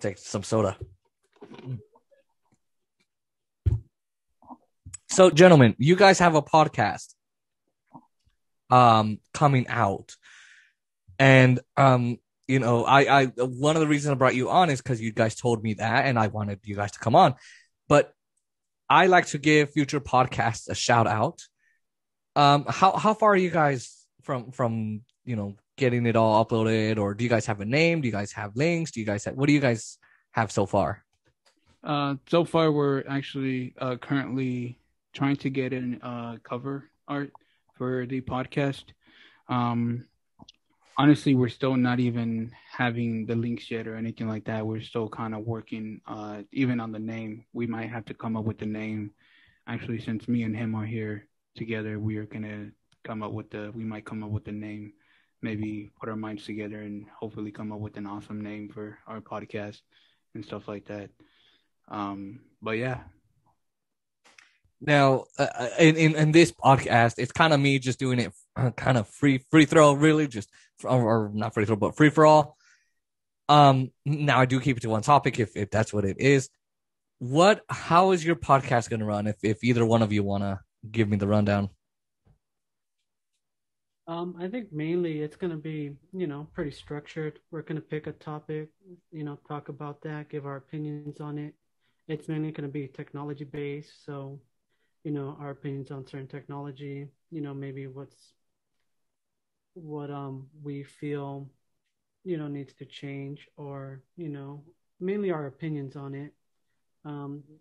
take some soda. So, gentlemen, you guys have a podcast coming out. And you know, I one of the reasons I brought you on is because you guys told me that, and I wanted you guys to come on. But I like to give future podcasts a shout out. How far are you guys from you know getting it all uploaded, or do you guys have a name? Do you guys have links? What do you guys have so far? So far, we're actually currently trying to get in cover art for the podcast. Honestly, we're still not even having the links yet or anything like that. We're still kind of working even on the name. We might have to come up with the name. Actually, since me and him are here together, we are going to we might come up with the name, maybe put our minds together and hopefully come up with an awesome name for our podcast and stuff like that. But yeah. Now, in this podcast, it's kind of me just doing it kind of free throw, really, just or not free throw, but free for all. Now I do keep it to one topic if that's what it is. How is your podcast going to run? If either one of you want to give me the rundown. I think mainly it's going to be, pretty structured. We're going to pick a topic, talk about that, give our opinions on it. It's mainly going to be technology based. So, our opinions on certain technology, maybe what we feel, needs to change, or, mainly our opinions on it.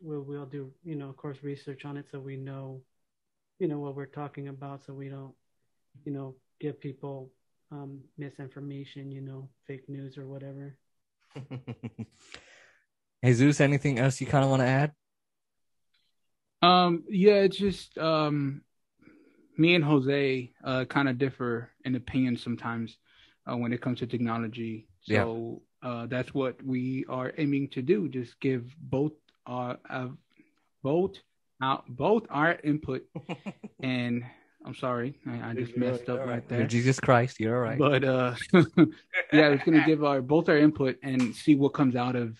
We'll do, of course, research on it so we know, what we're talking about, so we don't, give people misinformation, fake news or whatever. Jesus, anything else you kind of want to add? Yeah, it's just me and Jose kind of differ in opinion sometimes when it comes to technology. So that's what we are aiming to do. Just give both our input. And I'm sorry, I just messed up right there. You're Jesus Christ, you're all right. But yeah, it's gonna give both our input and see what comes out of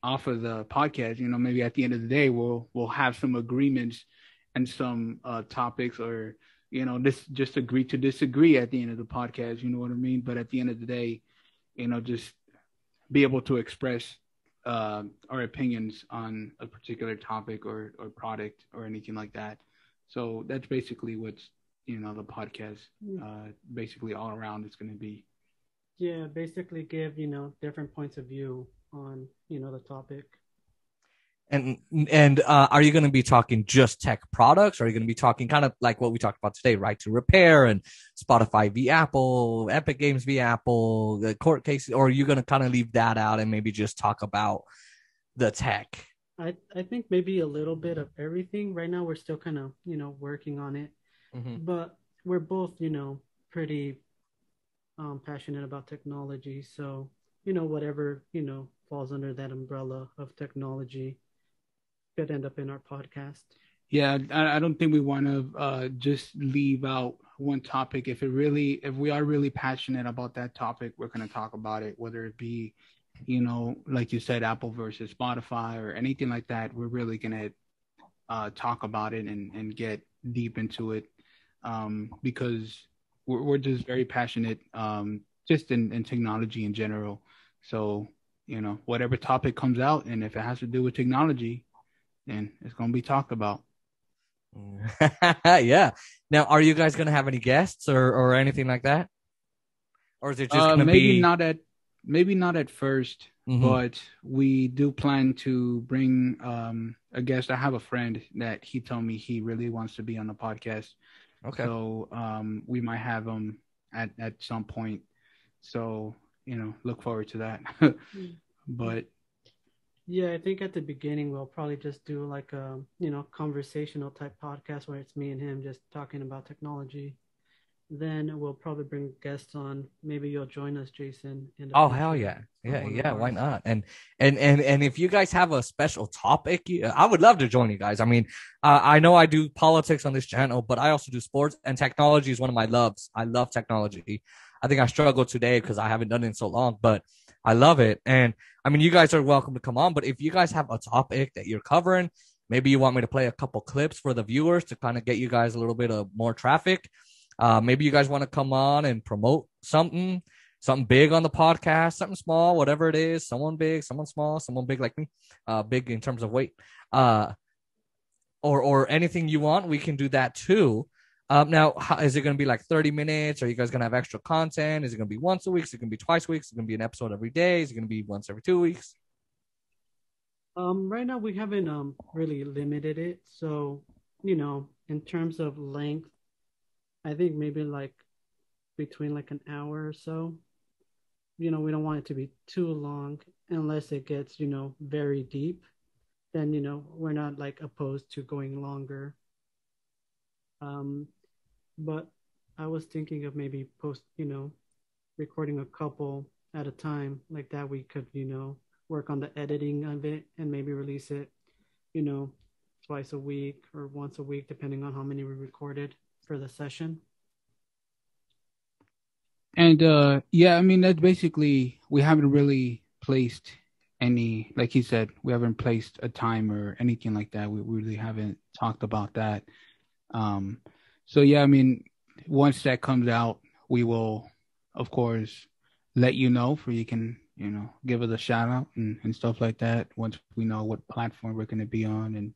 off of the podcast. Maybe at the end of the day we'll have some agreements and some topics, or just agree to disagree at the end of the podcast. You know what I mean? But at the end of the day, just be able to express our opinions on a particular topic or product or anything like that. So that's basically what's the podcast basically all around is going to be. Yeah, basically give different points of view on the topic. And are you going to be talking just tech products, or are you going to be talking kind of like what we talked about today, right to repair and Spotify v Apple, Epic Games v Apple, the court cases, or are you going to kind of leave that out and maybe just talk about the tech? I think maybe a little bit of everything. Right now we're still kind of working on it, but we're both pretty passionate about technology. So whatever falls under that umbrella of technology could end up in our podcast. Yeah, I don't think we want to just leave out one topic. If we are really passionate about that topic, we're going to talk about it, whether it be, like you said, Apple versus Spotify or anything like that. We're really going to talk about it and get deep into it because we're just very passionate just in technology in general. So, whatever topic comes out, and if it has to do with technology, then it's going to be talked about. Yeah. Now, are you guys going to have any guests or anything like that? Or is it just going to be... Maybe not at first, but we do plan to bring a guest. I have a friend that he told me he really wants to be on the podcast. Okay. So we might have him at some point. So, look forward to that. But yeah, I think at the beginning we'll probably just do like a conversational type podcast where it's me and him just talking about technology. Then we'll probably bring guests on. Maybe you'll join us, Jason. Oh, hell yeah. Yeah, why not? And if you guys have a special topic, I would love to join you guys. I mean, I know I do politics on this channel, but I also do sports, and technology is one of my loves. I love technology. I think I struggle today because I haven't done it in so long, but I love it. And I mean, you guys are welcome to come on, but if you guys have a topic that you're covering, maybe you want me to play a couple clips for the viewers to kind of get you guys a little bit of more traffic. Maybe you guys want to come on and promote something big on the podcast, something small, whatever it is, someone big, someone small, someone big like me, big in terms of weight, or anything you want, we can do that too. Now, is it going to be like 30 minutes? Are you guys going to have extra content? Is it going to be once a week? Is it going to be twice a week? Is it going to be an episode every day? Is it going to be once every 2 weeks? Right now we haven't really limited it. So, in terms of length, I think maybe like between like an hour or so. We don't want it to be too long unless it gets, very deep. Then, we're not like opposed to going longer. But I was thinking of maybe recording a couple at a time. Like that we could, work on the editing of it and maybe release it, twice a week or once a week, depending on how many we recorded for the session. And I mean, that's basically, we haven't really placed any, like he said, we haven't placed a time or anything like that. We really haven't talked about that. So yeah, I mean, once that comes out, we will, of course, let you know, for you can, give us a shout out and stuff like that. Once we know what platform we're going to be on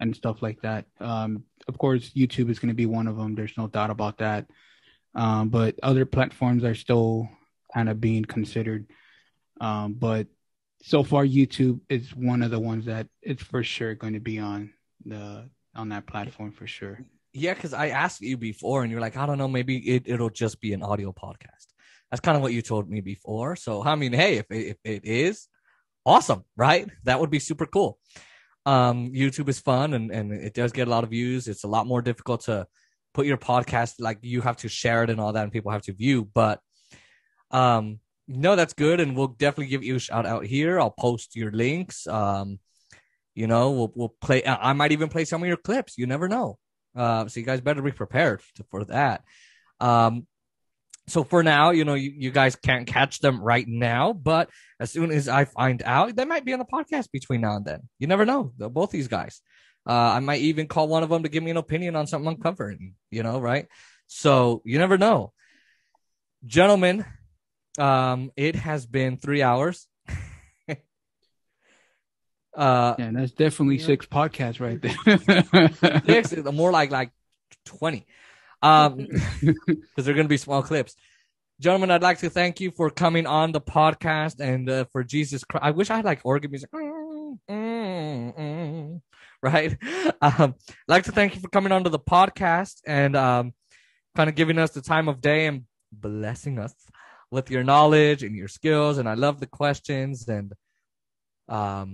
and stuff like that. Of course, YouTube is going to be one of them. There's no doubt about that. But other platforms are still kind of being considered. But so far, YouTube is one of the ones that it's for sure going to be on that platform for sure. Yeah, because I asked you before, and you're like, I don't know, maybe it'll just be an audio podcast. That's kind of what you told me before. So I mean, hey, if it is, awesome, right? That would be super cool. YouTube is fun, and it does get a lot of views. It's a lot more difficult to put your podcast, like you have to share it and all that, and people have to view. But no, that's good, and we'll definitely give you a shout out here. I'll post your links. We'll play. I might even play some of your clips. You never know. So you guys better be prepared for that. So for now, you guys can't catch them right now, but as soon as I find out, they might be on the podcast between now and then. You never know. Both these guys. I might even call one of them to give me an opinion on something I'm covering, right? So you never know. Gentlemen, it has been 3 hours. Yeah, that's definitely 6 podcasts right there. 6, more like 20. Because they're going to be small clips. Gentlemen, I'd like to thank you for coming on the podcast, and for Jesus Christ. I wish I had like organ music. Right? I'd like to thank you for coming onto the podcast and kind of giving us the time of day and blessing us with your knowledge and your skills. And I love the questions and, Yeah,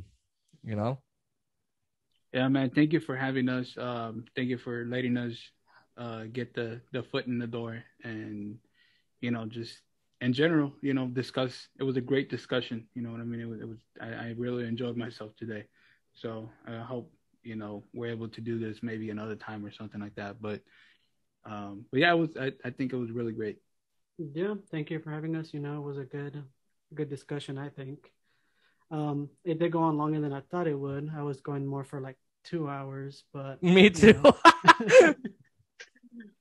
man. Thank you for having us. Thank you for letting us get the foot in the door and, just in general, discuss. It was a great discussion. You know what I mean? It was I really enjoyed myself today. So I hope, we're able to do this maybe another time or something like that. But yeah, I think it was really great. Yeah, thank you for having us. It was a good discussion, I think. It did go on longer than I thought it would. I was going more for like 2 hours, but me too.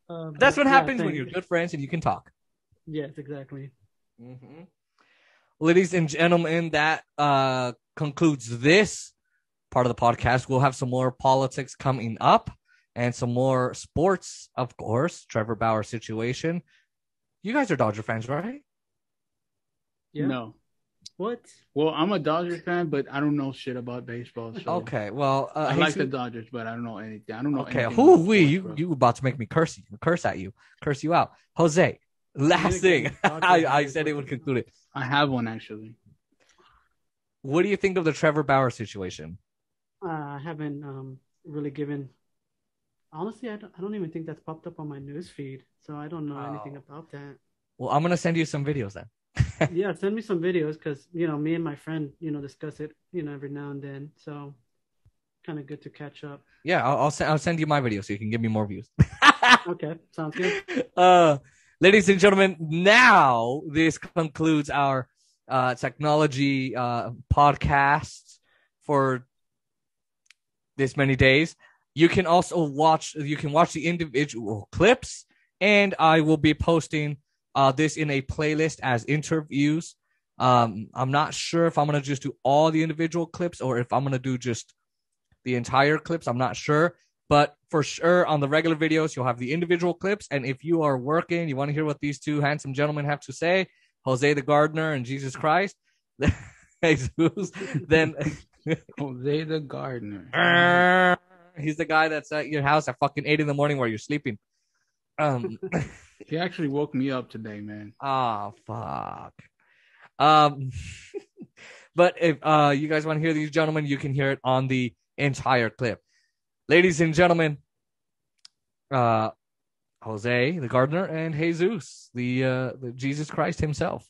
That's what happens when you're good friends and you can talk. Yes, exactly. Mm-hmm. Ladies and gentlemen, that concludes this part of the podcast. We'll have some more politics coming up and some more sports, of course. Trevor Bauer situation. You guys are Dodger fans, right? Yeah. No. What? Well, I'm a Dodgers fan, but I don't know shit about baseball. So okay, well, I like the Dodgers, but I don't know anything. I don't know. Okay, you about to make me curse you out, Jose. Last thing, I said it would conclude it. I have one actually. What do you think of the Trevor Bauer situation? I haven't really given. Honestly, I don't even think that's popped up on my news feed, so I don't know anything about that. Well, I'm gonna send you some videos then. Yeah, send me some videos because me and my friend discuss it every now and then, so kind of good to catch up. Yeah, I'll send you my video so you can give me more views. Okay, sounds good. Ladies and gentlemen, now this concludes our technology podcasts for this many days. You can also watch the individual clips, and I will be posting this in a playlist as interviews. I'm not sure if I'm gonna just do all the individual clips or if I'm gonna do just the entire clips. I'm not sure, but for sure on the regular videos you'll have the individual clips. And if you are working, you want to hear what these two handsome gentlemen have to say, Jose the gardener and Jesus Christ, Jesus, then Jose the gardener. He's the guy that's at your house at fucking 8 a.m. while you're sleeping. He actually woke me up today, man. Oh fuck. But if you guys want to hear these gentlemen, you can hear it on the entire clip. Ladies and gentlemen, Jose the gardener and Jesus, the Jesus Christ himself.